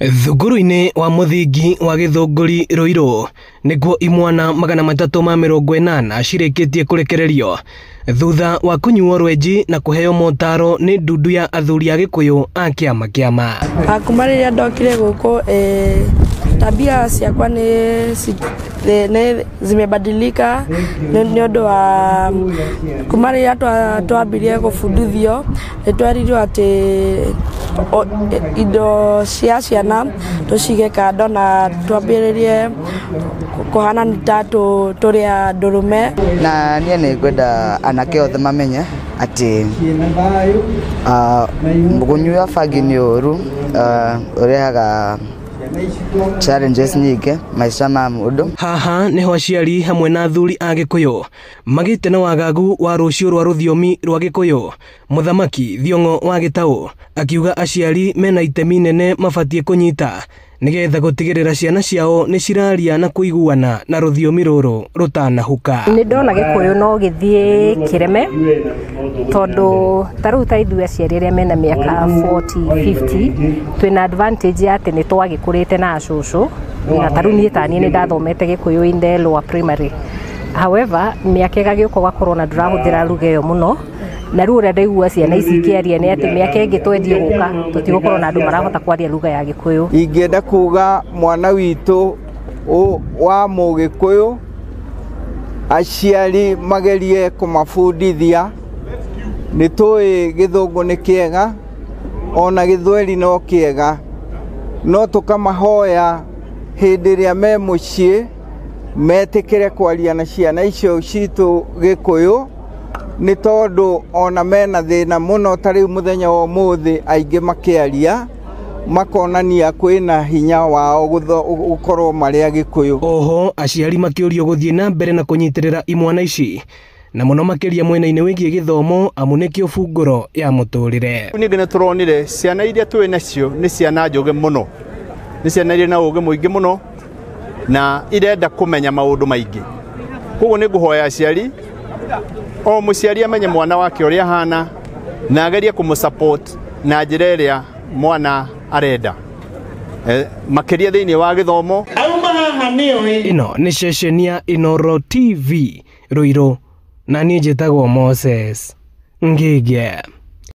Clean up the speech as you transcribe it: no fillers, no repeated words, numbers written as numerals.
Thukuru-inĩ wa mũthingi wa Gĩthũngũri Ruiru nĩguo imwana 380 cirĩkĩtie kũrekererio thutha wa kũnyuo rwenji na kũheo motaro nĩ ndundu ya athuri a Gĩkũyũ a kĩama. Kuma rĩrĩa ndokire gũkũ tabia ciakwa nĩ zimebadilika nĩ ũndũ wa kuma rĩrĩa twambirie gũbundithio nĩ twerirwo atĩ indo cia ciana tũcige kando na twambĩrĩrie kũhana ta tũrĩa ndũrũme. Na niĩ nĩ ngwenda anake othe mamenye atĩ kũnyua bangi nĩ ũru, ũrehaga challenges nyingĩ maica ma mũndũ. Haha nĩho aciari hamwe na athuri a Gĩkũyũ magĩte na wagagu wa rũciũ rwa rũthiomi rwa Gĩkũyũ. Mũthamaki Thiong'o wa Gĩtaũ akiuga aciari mena itemi nene mabatie kũnyita nĩgetha gũtigĩrĩra ciana ciao nĩ ciraria na kũiguana na rũthiomi rũrũ rũtanahuka. Nĩ ndona Gĩkũyũ no gĩthiĩ kĩreme tondũ tarĩu ta ithuĩ aciari arĩa mena mĩaka 40-50 twĩna advantage ya atĩ nĩ twagĩkũrĩte na acũcũ, na tarĩu niĩ taniĩ nĩ ndathomete Gĩkũyũ in lower primary. However, mĩaka ĩgagĩũka ũgakorwo na ndũrahũthĩra lugha ĩyo mũno, na rĩu ũrĩa ndaigua ciana ici ikĩaria nĩ atĩ mĩaka ĩngĩ twendie gũka tũtigũkorwo na andũ marahota kwaria lugha ya Gĩkũyũ. Ingĩenda kuga mwana witũ wa Mũgĩkũyũ aciari magerie kũmabundithia. Nĩ tũĩ Gĩthũngũ nĩ kĩega, ona Gĩthweri no kĩega, no tũkamahoya hĩndĩ ĩrĩa me mũciĩ metĩkĩre kwaria na ciana icio citũ Gĩkũyũ, nĩ tondũ ona mena thĩna mũno. Tarĩu mũthenya wa ũmũthĩ aingĩ makĩaria makonania kwĩna hinya wao gũkorwo marĩ a Gĩkũyũ. Oho aciari makĩũrio gũthiĩ na mbere na kũnyitĩrĩra imwana ici na mũno makĩria mwena-inĩ wĩgiĩ gĩthomo amu nĩkĩo bungũro ya mũtũrĩre. Ningĩ nĩ tũronire ciana iria twĩ nacio nĩ ciana njũgĩ mũno, nĩ ciana iria na ũgĩ mũingĩ mũno na irenda kũmenya maũndũ maingĩ. Koguo nĩ ngũhoya aciari o mũciari amenye mwana wake ũrĩa ahana na agerie kũmũsupport na njĩra ĩrĩa mwana arenda makĩria thĩinĩ wa gĩthomo. Ĩno nĩ ceceni ya Inooro TV Ruiru na niĩ njĩtagwo Moses Ngĩgĩ.